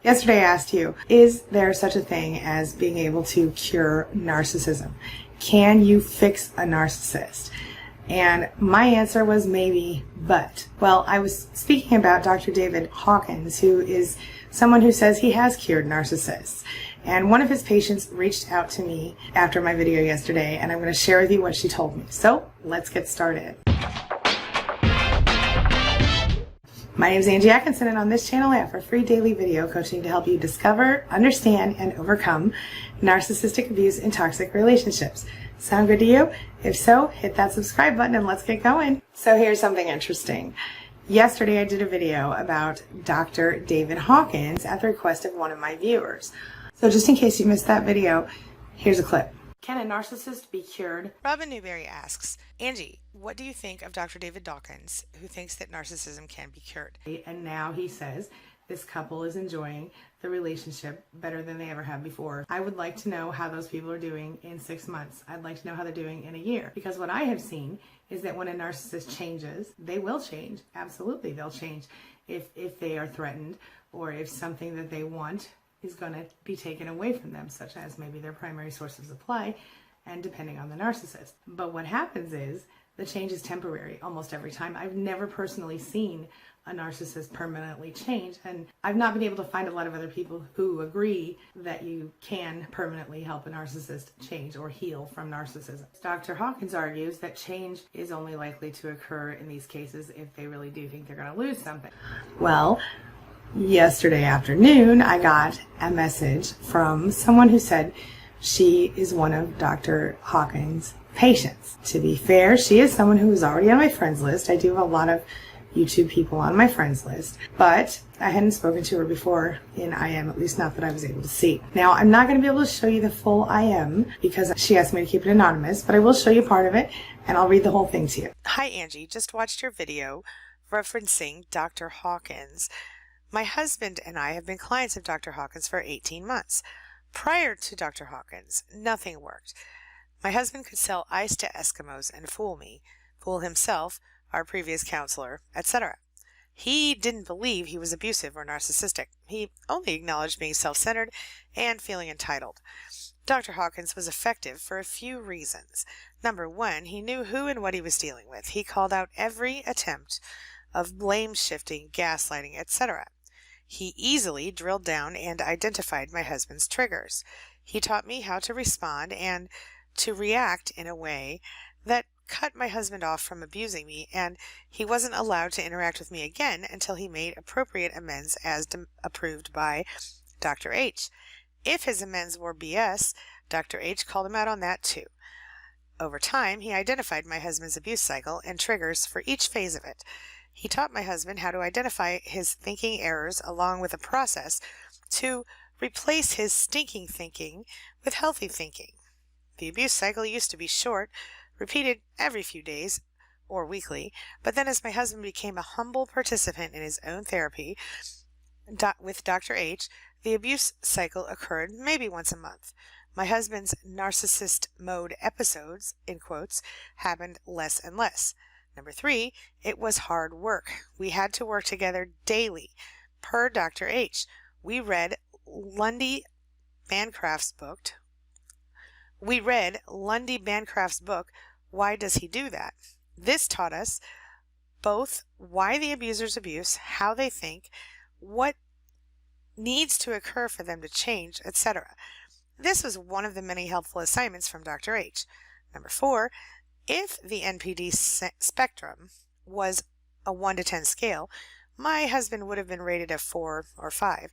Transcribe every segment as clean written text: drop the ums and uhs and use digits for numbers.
Yesterday I asked you, is there such a thing as being able to cure narcissism? Can you fix a narcissist? And my answer was maybe, but. Well, I was speaking about Dr. David Hawkins, who is someone who says he has cured narcissists. And one of his patients reached out to me after my video yesterday, and I'm going to share with you what she told me. So let's get started. My name is Angie Atkinson, and on this channel I offer free daily video coaching to help you discover, understand, and overcome narcissistic abuse in toxic relationships. Sound good to you? If so, hit that subscribe button and let's get going. So here's something interesting. Yesterday I did a video about Dr. David Hawkins at the request of one of my viewers. So just in case you missed that video, here's a clip. Can a narcissist be cured? Robin Newberry asks, Angie, what do you think of Dr. David Hawkins, who thinks that narcissism can be cured? And now he says this couple is enjoying the relationship better than they ever have before. I would like to know how those people are doing in 6 months. I'd like to know how they're doing in a year. Because what I have seen is that when a narcissist changes, they will change. Absolutely, they'll change if they are threatened or if something that they want is going to be taken away from them, such as maybe their primary source of supply, and depending on the narcissist. But what happens is the change is temporary almost every time. I've never personally seen a narcissist permanently change, and I've not been able to find a lot of other people who agree that you can permanently help a narcissist change or heal from narcissism. Dr. Hawkins argues that change is only likely to occur in these cases if they really do think they're going to lose something. Well, yesterday afternoon, I got a message from someone who said she is one of Dr. Hawkins' patients. To be fair, she is someone who is already on my friends list. I do have a lot of YouTube people on my friends list, but I hadn't spoken to her before in IM, at least not that I was able to see. Now, I'm not going to be able to show you the full IM because she asked me to keep it anonymous, but I will show you part of it and I'll read the whole thing to you. Hi, Angie. Just watched your video referencing Dr. Hawkins. My husband and I have been clients of Dr. Hawkins for 18 months. Prior to Dr. Hawkins, nothing worked. My husband could sell ice to Eskimos and fool me, fool himself, our previous counselor, etc. He didn't believe he was abusive or narcissistic. He only acknowledged being self-centered and feeling entitled. Dr. Hawkins was effective for a few reasons. Number one, he knew who and what he was dealing with. He called out every attempt of blame shifting, gaslighting, etc. He easily drilled down and identified my husband's triggers. He taught me how to respond and to react in a way that cut my husband off from abusing me, and he wasn't allowed to interact with me again until he made appropriate amends as approved by Dr. H. If his amends were BS, Dr. H called him out on that too. Over time, he identified my husband's abuse cycle and triggers for each phase of it. He taught my husband how to identify his thinking errors along with a process to replace his stinking thinking with healthy thinking. The abuse cycle used to be short, repeated every few days or weekly, but then as my husband became a humble participant in his own therapy with Dr. H, the abuse cycle occurred maybe once a month. My husband's narcissist mode episodes, in quotes, happened less and less. Number three, it was hard work. We had to work together daily. Per Dr. H, we read Lundy Bancroft's book, Why Does He Do That? This taught us both why the abusers abuse, how they think, what needs to occur for them to change, etc. This was one of the many helpful assignments from Dr. H. Number four, if the NPD spectrum was a 1 to 10 scale, my husband would have been rated a 4 or 5.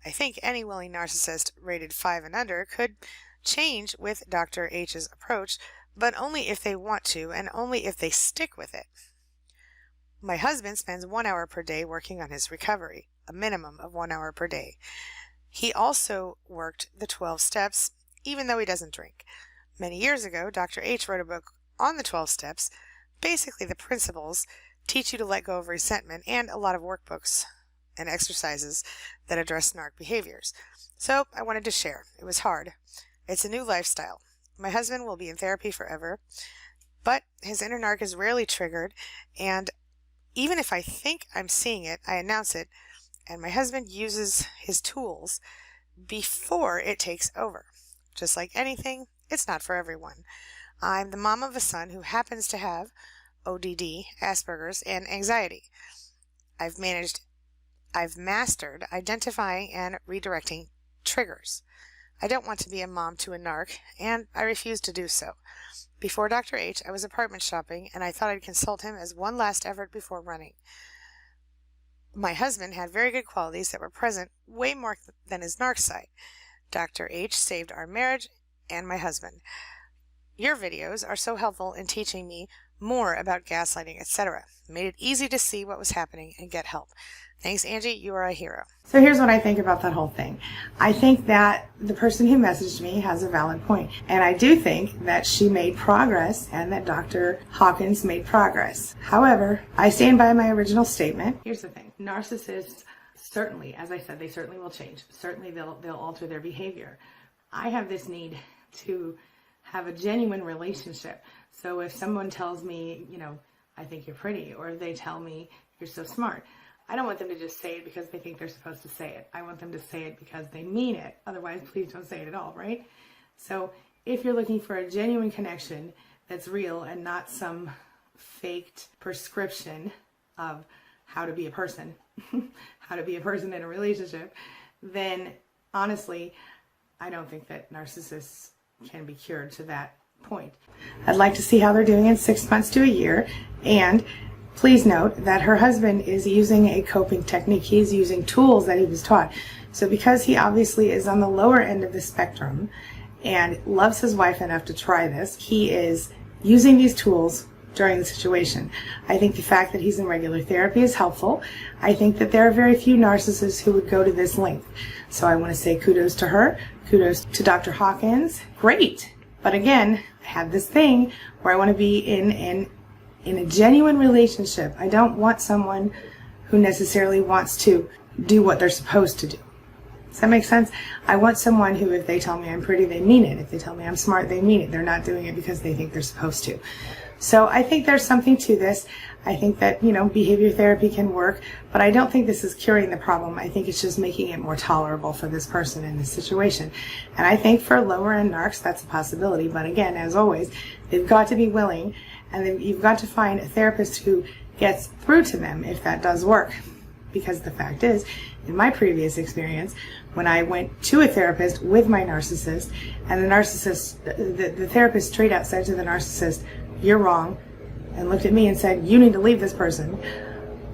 I think any willing narcissist rated 5 and under could change with Dr. H's approach, but only if they want to and only if they stick with it. My husband spends 1 hour per day working on his recovery, a minimum of 1 hour per day. He also worked the 12 steps, even though he doesn't drink. Many years ago, Dr. H wrote a book on the 12 steps. Basically, the principles teach you to let go of resentment and a lot of workbooks and exercises that address narc behaviors. So I wanted to share. It was hard. It's a new lifestyle. My husband will be in therapy forever, but his inner narc is rarely triggered, and even if I think I'm seeing it, I announce it and my husband uses his tools before it takes over. Just like anything, it's not for everyone. I'm the mom of a son who happens to have ODD, Asperger's, and anxiety. I've mastered identifying and redirecting triggers. I don't want to be a mom to a narc, and I refuse to do so. Before Dr. H, I was apartment shopping, and I thought I'd consult him as one last effort before running. My husband had very good qualities that were present way more than his narc side. Dr. H saved our marriage and my husband. Your videos are so helpful in teaching me more about gaslighting, etc. Made it easy to see what was happening and get help. Thanks, Angie. You are a hero. So here's what I think about that whole thing. I think that the person who messaged me has a valid point. And I do think that she made progress and that Dr. Hawkins made progress. However, I stand by my original statement. Here's the thing. Narcissists, certainly, as I said, they certainly will change. Certainly they'll alter their behavior. I have this need to have a genuine relationship. So if someone tells me, I think you're pretty, or they tell me you're so smart, I don't want them to just say it because they think they're supposed to say it. I want them to say it because they mean it. Otherwise, please don't say it at all, right? So if you're looking for a genuine connection that's real and not some faked prescription of how to be a person, how to be a person in a relationship, then honestly, I don't think that narcissists can be cured to that point. I'd like to see how they're doing in 6 months to a year, and please note that her husband is using a coping technique. He's using tools that he was taught. So because he obviously is on the lower end of the spectrum and loves his wife enough to try this, he is using these tools during the situation. I think the fact that he's in regular therapy is helpful. I think that there are very few narcissists who would go to this length. So I want to say kudos to her, kudos to Dr. Hawkins. Great. But again, I have this thing where I want to be in a genuine relationship. I don't want someone who necessarily wants to do what they're supposed to do. Does that make sense? I want someone who, if they tell me I'm pretty, they mean it. If they tell me I'm smart, they mean it. They're not doing it because they think they're supposed to. So I think there's something to this. I think that, behavior therapy can work, but I don't think this is curing the problem. I think it's just making it more tolerable for this person in this situation. And I think for lower end narcs, that's a possibility. But again, as always, they've got to be willing, and then you've got to find a therapist who gets through to them if that does work. Because the fact is, in my previous experience, when I went to a therapist with my narcissist, and the therapist straight out said to the narcissist, "You're wrong," and looked at me and said, "You need to leave this person."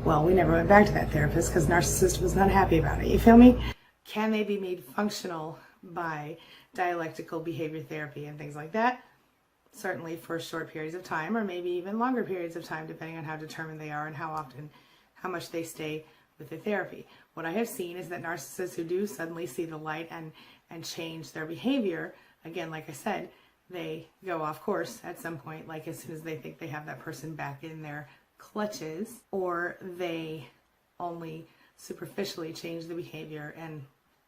Well, we never went back to that therapist because narcissist was not happy about it. You feel me? Can they be made functional by dialectical behavior therapy and things like that? Certainly for short periods of time, or maybe even longer periods of time, depending on how determined they are and how much they stay with the therapy. What I have seen is that narcissists who do suddenly see the light and change their behavior, again, like I said, they go off course at some point, like as soon as they think they have that person back in their clutches, or they only superficially change the behavior and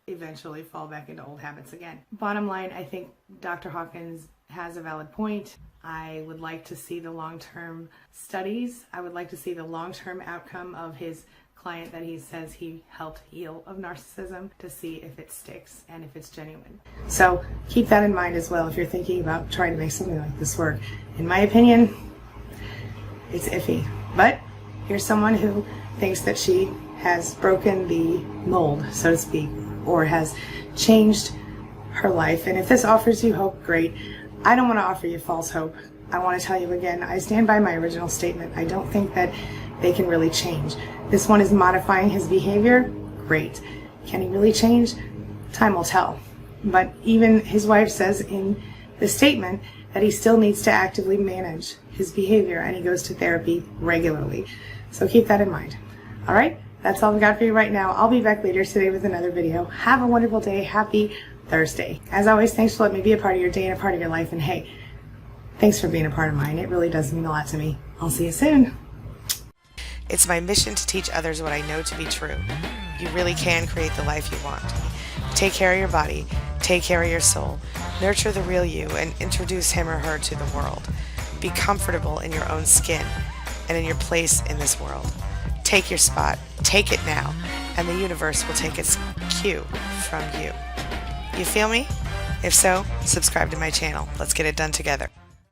eventually fall back into old habits again. Bottom line, I think Dr. Hawkins has a valid point. I would like to see the long-term studies. I would like to see the long-term outcome of his client that he says he helped heal of narcissism, to see if it sticks and if it's genuine. So keep that in mind as well if you're thinking about trying to make something like this work. In my opinion, it's iffy. But here's someone who thinks that she has broken the mold, so to speak, or has changed her life. And if this offers you hope, great. I don't want to offer you false hope. I want to tell you again, I stand by my original statement. I don't think that they can really change. This one is modifying his behavior. Great. Can he really change? Time will tell. But even his wife says in the statement that he still needs to actively manage his behavior, and he goes to therapy regularly. So keep that in mind. All right? That's all I've got for you right now. I'll be back later today with another video. Have a wonderful day. Happy Thursday. As always, thanks for letting me be a part of your day and a part of your life. And hey, thanks for being a part of mine. It really does mean a lot to me. I'll see you soon. It's my mission to teach others what I know to be true. You really can create the life you want. Take care of your body, take care of your soul, nurture the real you, and introduce him or her to the world. Be comfortable in your own skin and in your place in this world. Take your spot. Take it now. and the universe will take its cue from you. You feel me? If so, subscribe to my channel. Let's get it done together.